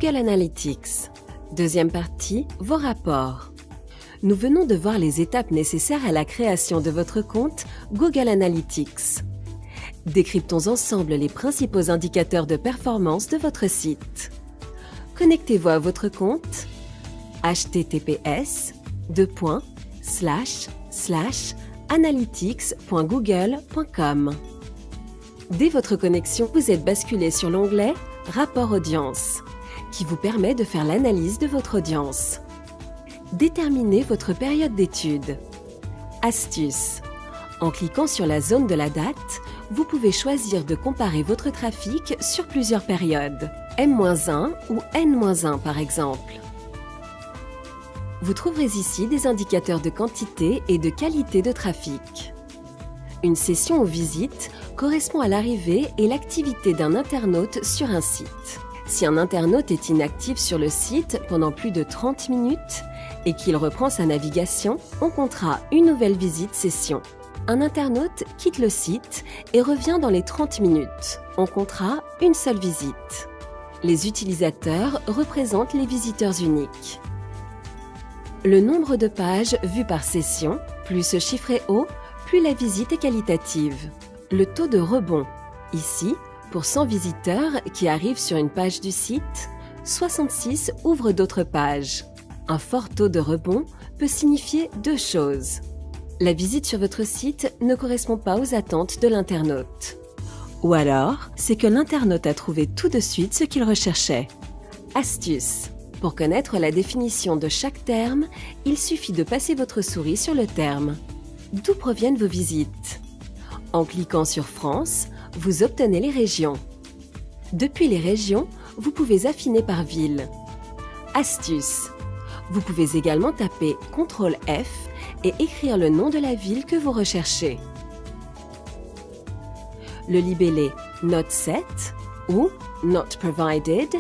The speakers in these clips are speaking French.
Google Analytics. Deuxième partie, vos rapports. Nous venons de voir les étapes nécessaires à la création de votre compte Google Analytics. Décryptons ensemble les principaux indicateurs de performance de votre site. Connectez-vous à votre compte https://analytics.google.com. Dès votre connexion, vous êtes basculé sur l'onglet « Rapport audience » qui vous permet de faire l'analyse de votre audience. Déterminez votre période d'étude. Astuce. En cliquant sur la zone de la date, vous pouvez choisir de comparer votre trafic sur plusieurs périodes, M-1 ou N-1 par exemple. Vous trouverez ici des indicateurs de quantité et de qualité de trafic. Une session ou visite correspond à l'arrivée et l'activité d'un internaute sur un site. Si un internaute est inactif sur le site pendant plus de 30 minutes et qu'il reprend sa navigation, on comptera une nouvelle visite session. Un internaute quitte le site et revient dans les 30 minutes. On comptera une seule visite. Les utilisateurs représentent les visiteurs uniques. Le nombre de pages vues par session, plus ce chiffre est haut, plus la visite est qualitative. Le taux de rebond. Ici, pour 100 visiteurs qui arrivent sur une page du site, 66 ouvrent d'autres pages. Un fort taux de rebond peut signifier deux choses. La visite sur votre site ne correspond pas aux attentes de l'internaute. Ou alors, c'est que l'internaute a trouvé tout de suite ce qu'il recherchait. Astuce. Pour connaître la définition de chaque terme, il suffit de passer votre souris sur le terme. D'où proviennent vos visites? En cliquant sur France, vous obtenez les régions. Depuis les régions, vous pouvez affiner par ville. Astuce. Vous pouvez également taper CTRL F et écrire le nom de la ville que vous recherchez. Le libellé Not Set ou Not Provided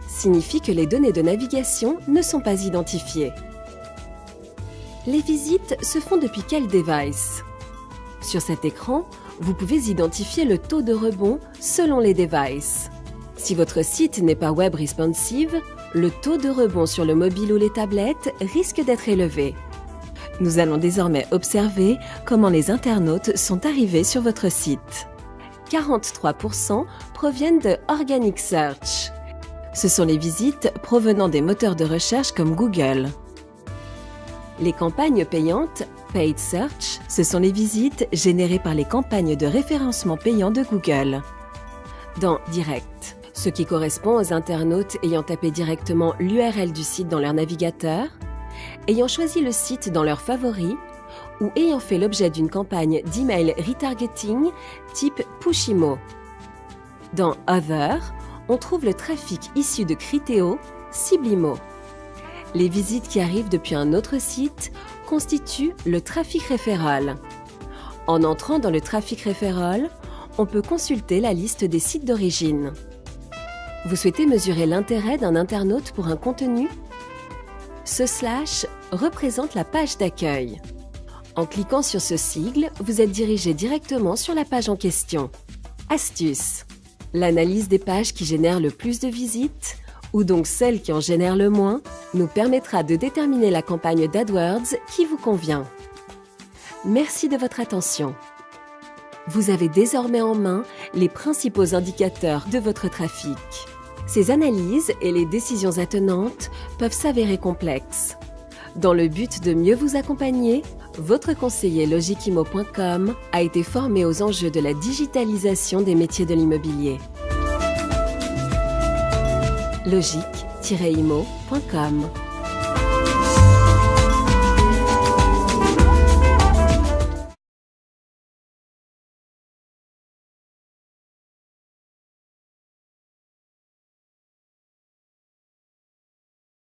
signifie que les données de navigation ne sont pas identifiées. Les visites se font depuis quel device? Sur cet écran, vous pouvez identifier le taux de rebond selon les devices. Si votre site n'est pas web responsive, le taux de rebond sur le mobile ou les tablettes risque d'être élevé. Nous allons désormais observer comment les internautes sont arrivés sur votre site. 43% proviennent de Organic Search. Ce sont les visites provenant des moteurs de recherche comme Google. Les campagnes payantes, Paid Search, ce sont les visites générées par les campagnes de référencement payant de Google. Dans Direct, ce qui correspond aux internautes ayant tapé directement l'URL du site dans leur navigateur, ayant choisi le site dans leurs favoris ou ayant fait l'objet d'une campagne d'email retargeting type Pushimo. Dans Other, on trouve le trafic issu de Criteo, Ciblimo. Les visites qui arrivent depuis un autre site constituent le trafic référal. En entrant dans le trafic référal, on peut consulter la liste des sites d'origine. Vous souhaitez mesurer l'intérêt d'un internaute pour un contenu? Ce slash représente la page d'accueil. En cliquant sur ce sigle, vous êtes dirigé directement sur la page en question. Astuce. L'analyse des pages qui génèrent le plus de visites, ou donc celles qui en génèrent le moins, nous permettra de déterminer la campagne d'AdWords qui vous convient. Merci de votre attention. Vous avez désormais en main les principaux indicateurs de votre trafic. Ces analyses et les décisions attenantes peuvent s'avérer complexes. Dans le but de mieux vous accompagner, votre conseiller Logikimo.com a été formé aux enjeux de la digitalisation des métiers de l'immobilier. Logique-imo.com